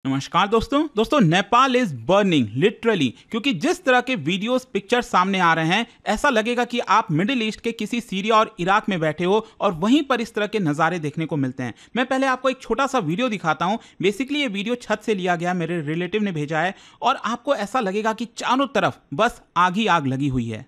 नमस्कार दोस्तों Nepal is burning literally, क्योंकि जिस तरह के वीडियोस पिक्चर सामने आ रहे हैं ऐसा लगेगा कि आप मिडिल ईस्ट के किसी सीरिया और इराक में बैठे हो और वहीं पर इस तरह के नज़ारे देखने को मिलते हैं। मैं पहले आपको एक छोटा सा वीडियो दिखाता हूं। बेसिकली ये वीडियो छत से लिया गया, मेरे रिलेटिव ने भेजा है और आपको ऐसा लगेगा कि चारों तरफ बस आग ही आग लगी हुई है।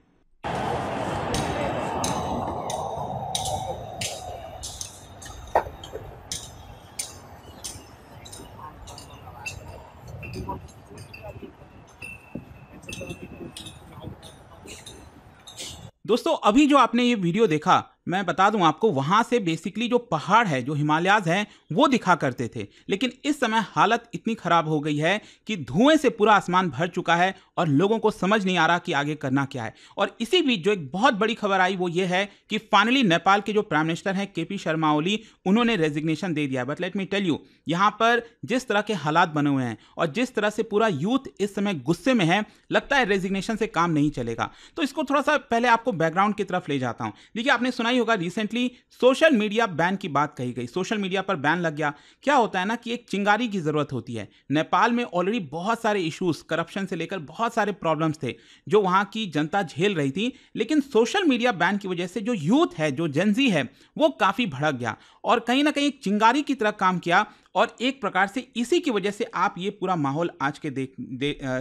दोस्तों अभी जो आपने ये वीडियो देखा, मैं बता दूं आपको, वहां से बेसिकली जो पहाड़ है, जो हिमालयाज हैं, वो दिखा करते थे। लेकिन इस समय हालत इतनी खराब हो गई है कि धुएं से पूरा आसमान भर चुका है और लोगों को समझ नहीं आ रहा कि आगे करना क्या है। और इसी बीच जो एक बहुत बड़ी खबर आई वो ये है कि फाइनली नेपाल के जो प्राइम मिनिस्टर हैं केपी शर्मा ओली, उन्होंने रेजिग्नेशन दे दिया। But let me tell you, यहाँ पर जिस तरह के हालात बने हुए हैं और जिस तरह से पूरा यूथ इस समय गुस्से में है, लगता है रेजिग्नेशन से काम नहीं चलेगा। तो इसको थोड़ा सा पहले आपको बैकग्राउंड की तरफ ले जाता हूं। देखिए, आपने सुना ही होगा रिसेंटली सोशल मीडिया बैन की बात कही गई, सोशल मीडिया पर बैन लग गया। क्या होता है ना कि एक चिंगारी की जरूरत होती है। नेपाल में ऑलरेडी बहुत सारे इश्यूज, करप्शन से लेकर बहुत सारे प्रॉब्लम्स थे जो वहां की जनता झेल रही थी। लेकिन सोशल मीडिया बैन की वजह से जो यूथ है, जो जेनजी है, वो काफी भड़क गया और कहीं ना कहीं एक चिंगारी की तरह काम किया। और एक प्रकार से इसी की वजह से आप ये पूरा माहौल आज के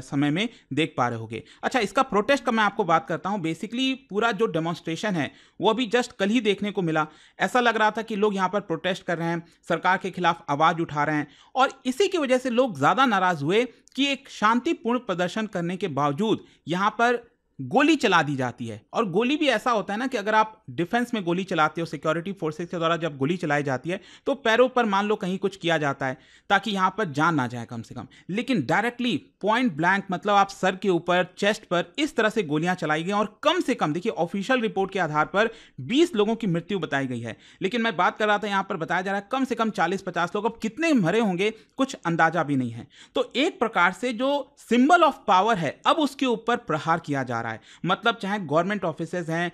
समय में देख पा रहे होगे। अच्छा, इसका प्रोटेस्ट का मैं आपको बात करता हूं। बेसिकली पूरा जो डेमोन्स्ट्रेशन है वो अभी जस्ट कल ही देखने को मिला। ऐसा लग रहा था कि लोग यहां पर प्रोटेस्ट कर रहे हैं, सरकार के खिलाफ आवाज उठा रहे हैं और इसी की वजह से लोग ज्यादा नाराज हुए कि एक शांतिपूर्ण प्रदर्शन करने के बावजूद यहां पर गोली चला दी जाती है। और गोली भी ऐसा होता है ना कि अगर आप डिफेंस में गोली चलाते हो, सिक्योरिटी फोर्सेस के द्वारा जब गोली चलाई जाती है तो पैरों पर मान लो कहीं कुछ किया जाता है ताकि यहां पर जान ना जाए कम से कम। लेकिन डायरेक्टली पॉइंट ब्लैंक, मतलब आप सर के ऊपर, चेस्ट पर इस तरह से गोलियां चलाई गई और कम से कम, देखिए, ऑफिशियल रिपोर्ट के आधार पर 20 लोगों की मृत्यु बताई गई है। लेकिन मैं बात कर रहा था, यहां पर बताया जा रहा है कम से कम 40-50 लोग। अब कितने मरे होंगे कुछ अंदाजा भी नहीं है। तो एक प्रकार से जो सिंबल ऑफ पावर है, अब उसके ऊपर प्रहार किया जा रहा है। मतलब चाहे गवर्नमेंट ऑफिसेज हैं,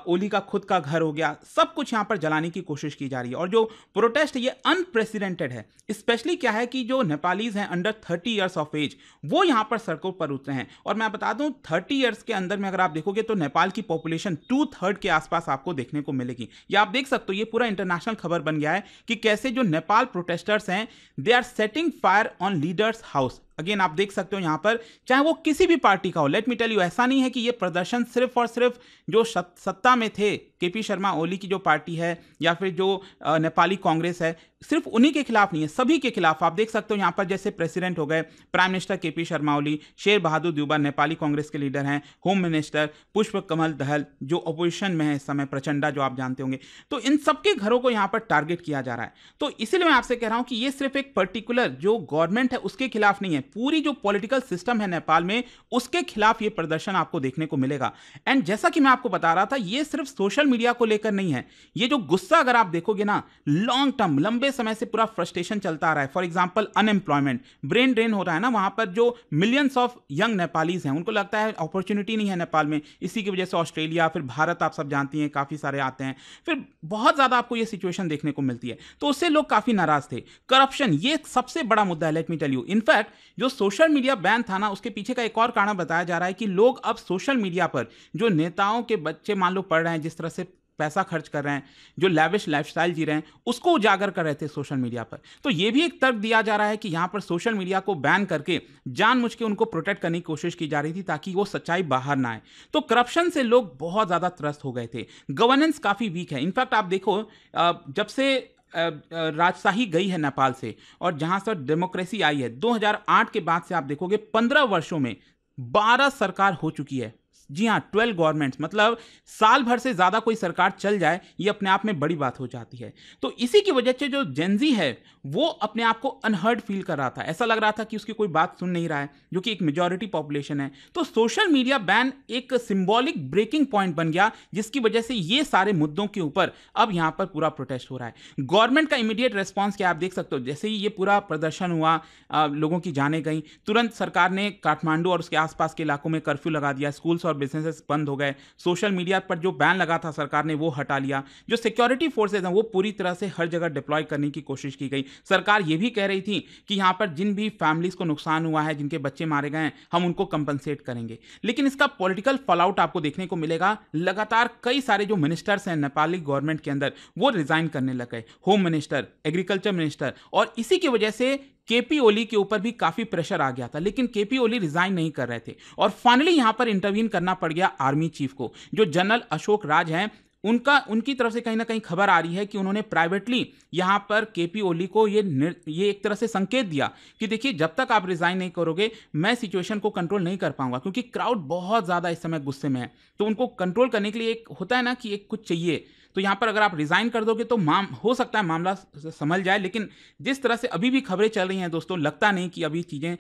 ओली का खुद का घर हो गया, सब कुछ यहां पर जलाने की कोशिश की जा रही है। और जो प्रोटेस्ट ये अनप्रेसिडेंटेड है। स्पेशली क्या है कि जो नेपालीज हैं अंडर 30 ईयर्स ऑफ एज, वो यहां पर सड़कों पर उतरे हैं। और मैं बता दूं, 30 ईयर्स के अंदर में अगर आप देखोगे तो नेपाल की पॉपुलेशन 2/3 के आसपास आपको देखने को मिलेगी। ये आप देख सकते हो, ये पूरा इंटरनेशनल खबर बन गया है कि कैसे जो नेपाल प्रोटेस्टर्स हैं, they are setting fire on leaders house. Again आप देख सकते हो यहां पर, चाहे वो किसी भी पार्टी का हो। लेट मी टेल यू, ऐसा नहीं है कि ये प्रदर्शन सिर्फ और सिर्फ जो सत्ता में थे, केपी शर्मा ओली की जो पार्टी है या फिर जो नेपाली कांग्रेस है, सिर्फ उन्हीं के खिलाफ नहीं है, सभी के खिलाफ। आप देख सकते हो यहां पर जैसे प्रेसिडेंट हो गए प्राइम मिनिस्टर केपी शर्मा ओली, शेर बहादुर देउबा नेपाली कांग्रेस के लीडर हैं, होम मिनिस्टर पुष्प कमल दहल जो अपोजिशन में है इस समय, प्रचंडा जो आप जानते होंगे। तो इन सबके घरों को यहां पर टारगेट किया जा रहा है। तो इसीलिए मैं आपसे कह रहा हूं कि ये सिर्फ एक पर्टिकुलर जो गवर्नमेंट है उसके खिलाफ नहीं है, पूरी जो पॉलिटिकल सिस्टम है नेपाल में, उसके खिलाफ ये प्रदर्शन आपको देखने को मिलेगा। एंड जैसा कि मैं आपको बता रहा था, ये सिर्फ सोशल मीडिया को लेकर नहीं है। ये जो गुस्सा अगर आप देखोगे ना, लॉन्ग टर्म, लंबे समय से पूरा फ्रस्ट्रेशन चलता आ रहा है। For example unemployment, brain drain हो रहा है ना वहां पर। जो मिलियंस ऑफ यंग नेपालीज हैं, उनको लगता है अपॉर्चुनिटी नहीं है नेपाल में। इसी की वजह से ऑस्ट्रेलिया, फिर भारत, आप सब जानती हैं, काफी सारे आते हैं। फिर बहुत ज्यादा आपको ये सिचुएशन देखने को मिलती है। तो उससे लोग काफी नाराज थे। करप्शन, ये सबसे बड़ा मुद्दा है, let me tell you. In fact जो सोशल मीडिया बैन था ना, उसके पीछे का एक और कारण बताया जा रहा है कि लोग अब सोशल मीडिया पर जो नेताओं के बच्चे मान लो पढ़ रहे हैं, जिस तरह से पैसा खर्च कर रहे हैं, जो लैविश लाइफस्टाइल जी रहे हैं, उसको उजागर कर रहे थे सोशल मीडिया पर। तो यह भी एक तर्क दिया जा रहा है कि यहां पर सोशल मीडिया को बैन करके जानबूझ के उनको प्रोटेक्ट करने की कोशिश की जा रही थी ताकि वो सच्चाई बाहर ना आए। तो करप्शन से लोग बहुत ज्यादा त्रस्त हो गए थे। गवर्नेंस काफी वीक है। इनफैक्ट आप देखो, जब से राजशाही गई है नेपाल से और जहां से डेमोक्रेसी आई है 2008 के बाद से, आप देखोगे 15 वर्षों में 12 सरकार हो चुकी है। जी हाँ, 12 गवर्नमेंट्स, मतलब साल भर से ज्यादा कोई सरकार चल जाए, ये अपने आप में बड़ी बात हो जाती है। तो इसी की वजह से जो जेनजी है वो अपने आप को अनहर्ड फील कर रहा था। ऐसा लग रहा था कि उसकी कोई बात सुन नहीं रहा है, जो कि एक मेजॉरिटी पॉपुलेशन है। तो सोशल मीडिया बैन एक सिंबॉलिक ब्रेकिंग पॉइंट बन गया, जिसकी वजह से ये सारे मुद्दों के ऊपर अब यहां पर पूरा प्रोटेस्ट हो रहा है। गवर्नमेंट का इमीडिएट रेस्पॉन्स क्या आप देख सकते हो। जैसे ही ये पूरा प्रदर्शन हुआ, लोगों की जानें गई, तुरंत सरकार ने काठमांडू और उसके आसपास के इलाकों में कर्फ्यू लगा दिया, स्कूल्स और बिजनेसेस बंद हो गए, सोशल मीडिया पर जो बैन लगा था सरकार ने वो हटा लिया, जो सिक्योरिटी फोर्सेज हैं वो पूरी तरह से हर जगह डिप्लॉय करने की कोशिश की गई। सरकार ये भी कह रही थी कि यहाँ पर जिन भी फैमिलीज को नुकसान हुआ है, जिनके बच्चे मारे गए हैं, हम उनको कंपनसेट करेंगे। लेकिन इसका पॉलिटिकल फॉलआउट आपको देखने को मिलेगा। लगातार कई सारे जो मिनिस्टर्स हैं नेपाली गवर्नमेंट के अंदर वो रिजाइन करने लग गए, होम मिनिस्टर, एग्रीकल्चर मिनिस्टर, और इसी की वजह से केपी ओली के ऊपर भी काफी प्रेशर आ गया था। लेकिन केपी ओली रिजाइन नहीं कर रहे थे और फाइनली यहां पर इंटरवीन करना पड़ गया आर्मी चीफ को, जो जनरल अशोक राज हैं। उनकी तरफ से कहीं ना कहीं खबर आ रही है कि उन्होंने प्राइवेटली यहां पर केपी ओली को ये एक तरह से संकेत दिया कि देखिए, जब तक आप रिजाइन नहीं करोगे मैं सिचुएशन को कंट्रोल नहीं कर पाऊंगा, क्योंकि क्राउड बहुत ज्यादा इस समय गुस्से में है। तो उनको कंट्रोल करने के लिए एक होता है ना कि एक कुछ चाहिए। तो यहां पर अगर आप रिजाइन कर दोगे तो हो सकता है मामला संभल जाए। लेकिन जिस तरह से अभी भी खबरें चल रही हैं दोस्तों, लगता नहीं कि अभी चीजें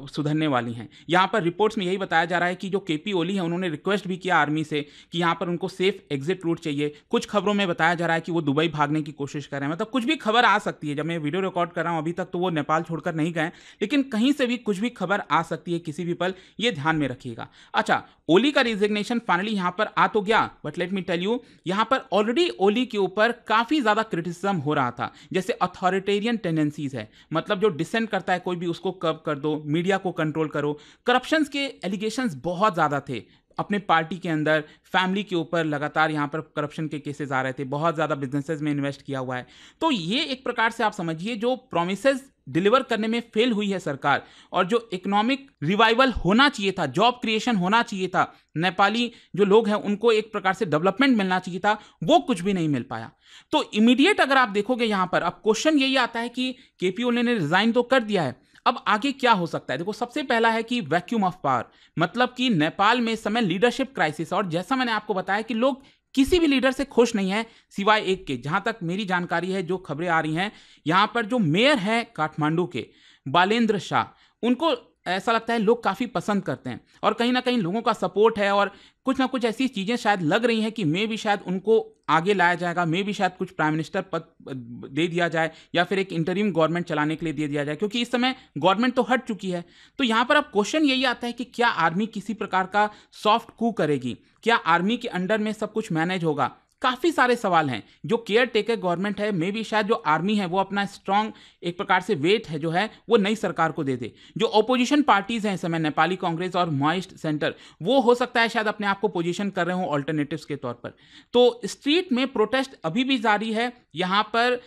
सुधरने वाली हैं। यहां पर रिपोर्ट्स में यही बताया जा रहा है कि जो केपी ओली है उन्होंने रिक्वेस्ट भी किया आर्मी से कि यहां पर उनको सेफ एग्जिट रूट चाहिए। कुछ खबरों में बताया जा रहा है कि वो दुबई भागने की कोशिश कर रहे हैं। मतलब कुछ भी खबर आ सकती है। जब मैं वीडियो रिकॉर्ड कर रहा हूं, अभी तक तो वो नेपाल छोड़कर नहीं गए, लेकिन कहीं से भी कुछ भी खबर आ सकती है किसी भी पल, ये ध्यान में रखिएगा। अच्छा, ओली का रिजिग्नेशन फाइनली यहां पर आ तो गया, but let me tell you, यहां पर ऑलरेडी ओली के ऊपर काफी ज्यादा क्रिटिसिज्म हो रहा था। जैसे अथॉरिटेरियन टेंडेंसीज है, मतलब जो डिसेंट करता है कोई भी उसको कर्ब कर दो, मीडिया को कंट्रोल करो। करप्शन के एलिगेशंस बहुत ज्यादा थे अपने पार्टी के अंदर, फैमिली के ऊपर लगातार यहां पर करप्शन के केसेस आ रहे थे। बहुत ज्यादा बिजनेसेस में इन्वेस्ट किया हुआ है। तो ये एक प्रकार से आप समझिए जो प्रोमिसेस डिलीवर करने में फेल हुई है सरकार, और जो इकोनॉमिक रिवाइवल होना चाहिए था, जॉब क्रिएशन होना चाहिए था, नेपाली जो लोग हैं उनको एक प्रकार से डेवलपमेंट मिलना चाहिए था, वो कुछ भी नहीं मिल पाया। तो इमीडिएट अगर आप देखोगे यहां पर, अब क्वेश्चन यही आता है कि केपी ओली ने रिजाइन तो कर दिया है, अब आगे क्या हो सकता है। देखो, सबसे पहला है कि वैक्यूम ऑफ पावर, मतलब कि नेपाल में इस समय लीडरशिप क्राइसिस, और जैसा मैंने आपको बताया कि लोग किसी भी लीडर से खुश नहीं है सिवाय एक के। जहां तक मेरी जानकारी है, जो खबरें आ रही हैं, यहां पर जो मेयर है काठमांडू के, बालेंद्र शाह, उनको ऐसा लगता है लोग काफी पसंद करते हैं और कहीं ना कहीं लोगों का सपोर्ट है, और कुछ ना कुछ ऐसी चीजें शायद लग रही हैं कि मे भी शायद उनको आगे लाया जाएगा, मे भी शायद कुछ प्राइम मिनिस्टर पद दे दिया जाए, या फिर एक इंटरिम गवर्नमेंट चलाने के लिए दे दिया जाए, क्योंकि इस समय गवर्नमेंट तो हट चुकी है। तो यहां पर अब क्वेश्चन यही आता है कि क्या आर्मी किसी प्रकार का सॉफ्ट कू करेगी, क्या आर्मी के अंडर में सब कुछ मैनेज होगा। काफी सारे सवाल हैं। जो केयर टेकर गवर्नमेंट है, मे भी शायद जो आर्मी है वो अपना स्ट्रांग एक प्रकार से वेट है जो है वो नई सरकार को दे दे। जो ओपोजिशन पार्टीज हैं इस समय, नेपाली कांग्रेस और माओइस्ट सेंटर, वो हो सकता है शायद अपने आप को पोजीशन कर रहे हो ऑल्टरनेटिव्स के तौर पर। तो स्ट्रीट में प्रोटेस्ट अभी भी जारी है। यहां पर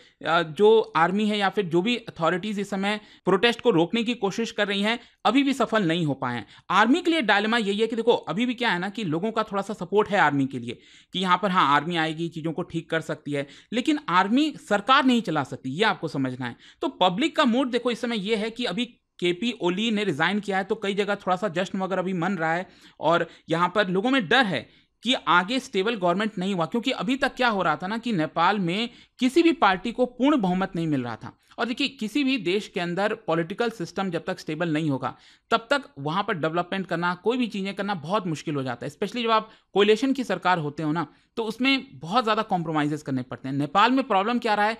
जो आर्मी है या फिर जो भी अथॉरिटीज इस समय प्रोटेस्ट को रोकने की कोशिश कर रही हैं, अभी भी सफल नहीं हो पाए हैं। आर्मी के लिए डायलेमा यही है कि देखो, अभी भी क्या है ना कि लोगों का थोड़ा सा सपोर्ट है आर्मी के लिए कि यहां पर हाँ, आर्मी आएगी, चीजों को ठीक कर सकती है, लेकिन आर्मी सरकार नहीं चला सकती, ये आपको समझना है। तो पब्लिक का मूड देखो इस समय ये है कि अभी केपी ओली ने रिजाइन किया है तो कई जगह थोड़ा सा जश्न वगैरह अभी मन रहा है, और यहां पर लोगों में डर है कि आगे स्टेबल गवर्नमेंट नहीं हुआ, क्योंकि अभी तक क्या हो रहा था ना कि नेपाल में किसी भी पार्टी को पूर्ण बहुमत नहीं मिल रहा था। और देखिए, किसी भी देश के अंदर पॉलिटिकल सिस्टम जब तक स्टेबल नहीं होगा तब तक वहां पर डेवलपमेंट करना, कोई भी चीजें करना बहुत मुश्किल हो जाता है। स्पेशली जब आप कोलिशन की सरकार होते हो ना, तो उसमें बहुत ज्यादा कॉम्प्रोमाइजेस करने पड़ते हैं। नेपाल में प्रॉब्लम क्या रहा है,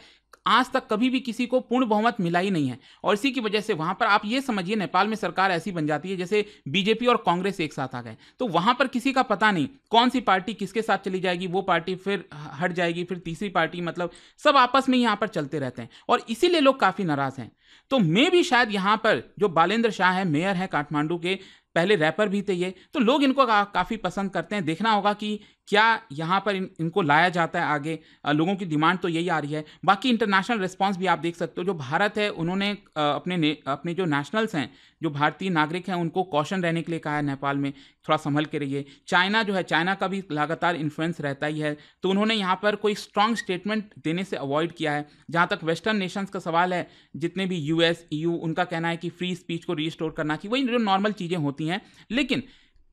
आज तक कभी भी किसी को पूर्ण बहुमत मिला ही नहीं है, और इसी की वजह से वहां पर आप ये समझिए नेपाल में सरकार ऐसी बन जाती है जैसे बीजेपी और कांग्रेस एक साथ आ गए। तो वहां पर किसी का पता नहीं कौन सी पार्टी किसके साथ चली जाएगी, वो पार्टी फिर हट जाएगी, फिर तीसरी पार्टी, मतलब सब आपस में यहां पर चलते रहते हैं, और इसीलिए लोग काफी नाराज हैं। तो मैं भी शायद यहां पर जो बालेंद्र शाह है, मेयर है काठमांडू के, पहले रैपर भी थे ये, तो लोग इनको काफी पसंद करते हैं। देखना होगा कि क्या यहाँ पर इनको लाया जाता है आगे। लोगों की डिमांड तो यही आ रही है। बाकी इंटरनेशनल रिस्पांस भी आप देख सकते हो। जो भारत है उन्होंने अपने जो नेशनल्स हैं, जो भारतीय नागरिक हैं, उनको कॉशन रहने के लिए कहा है, नेपाल में थोड़ा संभल के रहिए। चाइना जो है, चाइना का भी लगातार इन्फ्लुएंस रहता ही है, तो उन्होंने यहाँ पर कोई स्ट्रांग स्टेटमेंट देने से अवॉइड किया है। जहाँ तक वेस्टर्न नेशंस का सवाल है, जितने भी यूएस, ईयू, उनका कहना है कि फ्री स्पीच को रीस्टोर करना चाहिए, वही जो नॉर्मल चीज़ें होती हैं। लेकिन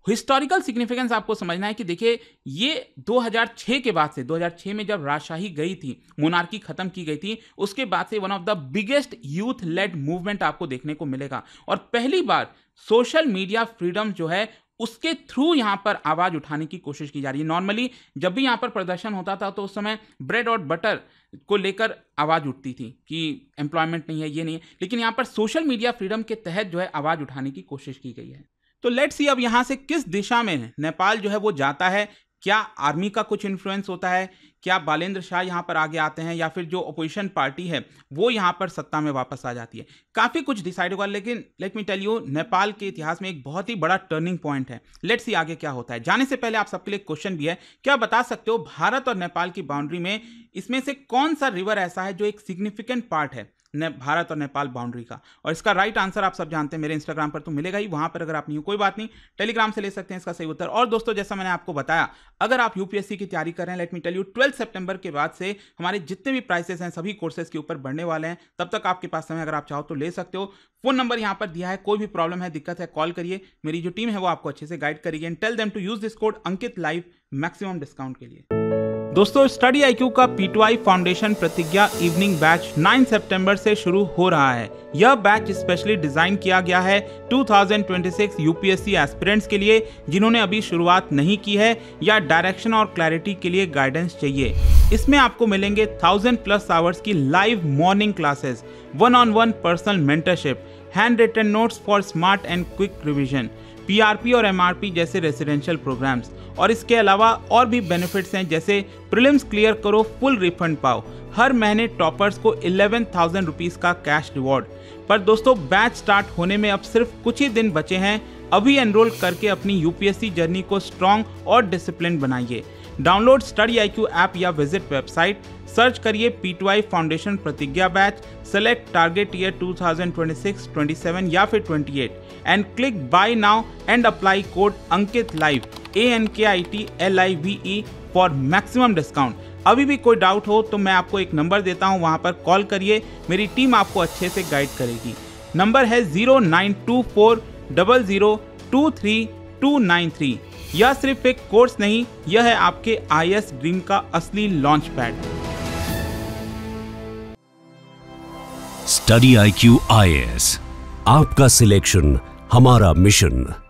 हिस्टोरिकल सिग्निफिकेंस आपको समझना है कि देखिए, ये 2006 के बाद से, 2006 में जब राजशाही गई थी, मोनार्की खत्म की गई थी, उसके बाद से one of the biggest youth led movement आपको देखने को मिलेगा। और पहली बार सोशल मीडिया फ्रीडम जो है उसके थ्रू यहां पर आवाज उठाने की कोशिश की जा रही है। नॉर्मली जब भी यहां पर प्रदर्शन होता था तो उस समय ब्रेड और बटर को लेकर आवाज उठती थी कि एम्प्लॉयमेंट नहीं है, ये नहीं है, लेकिन यहां पर सोशल मीडिया फ्रीडम के तहत जो है आवाज उठाने की कोशिश की गई है। तो लेट्स सी अब यहाँ से किस दिशा में नेपाल जो है वो जाता है। क्या आर्मी का कुछ इन्फ्लुएंस होता है, क्या बालेंद्र शाह यहाँ पर आगे आते हैं, या फिर जो अपोजिशन पार्टी है वो यहाँ पर सत्ता में वापस आ जाती है। काफ़ी कुछ डिसाइड होगा, लेकिन let me tell you, Nepal के इतिहास में एक बहुत ही बड़ा टर्निंग पॉइंट है। लेट्स सी आगे क्या होता है। जाने से पहले आप सबके लिए क्वेश्चन भी है, क्या बता सकते हो भारत और नेपाल की बाउंड्री में इसमें से कौन सा रिवर ऐसा है जो एक सिग्निफिकेंट पार्ट है भारत और नेपाल बाउंड्री का? और इसका राइट आंसर आप सब जानते हैं, मेरे इंस्टाग्राम पर तो मिलेगा ही, वहां पर अगर आप नहीं हो कोई बात नहीं, टेलीग्राम से ले सकते हैं इसका सही उत्तर। और दोस्तों, जैसा मैंने आपको बताया, अगर आप यूपीएससी की तैयारी कर रहे हैं, लेट मी टेल यू, 12 सितंबर के बाद से हमारे जितने भी प्राइसेस हैं सभी कोर्सेज के ऊपर बढ़ने वाले हैं। तब तक आपके पास समय, अगर आप चाहो तो ले सकते हो। फोन नंबर यहां पर दिया है, कोई भी प्रॉब्लम है, दिक्कत है, कॉल करिए, मेरी जो टीम है वो आपको अच्छे से गाइड करेगी। And tell them to use this code Ankit live maximum discount के लिए। दोस्तों, स्टडी IQ का P2I फाउंडेशन प्रतिज्ञा इवनिंग बैच 9 सितंबर से शुरू हो रहा है। यह बैच स्पेशली डिजाइन किया गया है 2026 यूपीएससी एस्पिरेंट्स के लिए, जिन्होंने अभी शुरुआत नहीं की है या डायरेक्शन और क्लैरिटी के लिए गाइडेंस चाहिए। इसमें आपको मिलेंगे 1000+ आवर्स की live morning classes, 1-on-1 personal mentorship, hand written notes for smart and quick revision, PRP और MRP जैसे रेसिडेंशियल प्रोग्राम्स, और इसके अलावा और भी बेनिफिट्स हैं, जैसे प्रीलिम्स क्लियर करो फुल रिफंड पाओ, हर महीने टॉपर्स को 11,000 रुपीज का कैश रिवॉर्ड। पर दोस्तों, बैच स्टार्ट होने में अब सिर्फ कुछ ही दिन बचे हैं। अभी एनरोल करके अपनी यूपीएससी जर्नी को स्ट्रॉन्ग और डिसिप्लिन बनाइए। डाउनलोड स्टडी IQ ऐप या विजिट वेबसाइट, सर्च करिए P2I फाउंडेशन प्रतिज्ञा बैच, सेलेक्ट टारगेट ईयर 2026, 27 या फिर 28 and click buy now and apply code Ankit live ANKITLIVE for maximum discount. अभी भी कोई डाउट हो तो मैं आपको एक नंबर देता हूं, वहां पर कॉल करिए, मेरी टीम आपको अच्छे से गाइड करेगी। नंबर है 092400239293। यह सिर्फ एक कोर्स नहीं, यह है आपके IAS ड्रीम का असली launch pad. Study IQ IAS, आपका सिलेक्शन हमारा मिशन।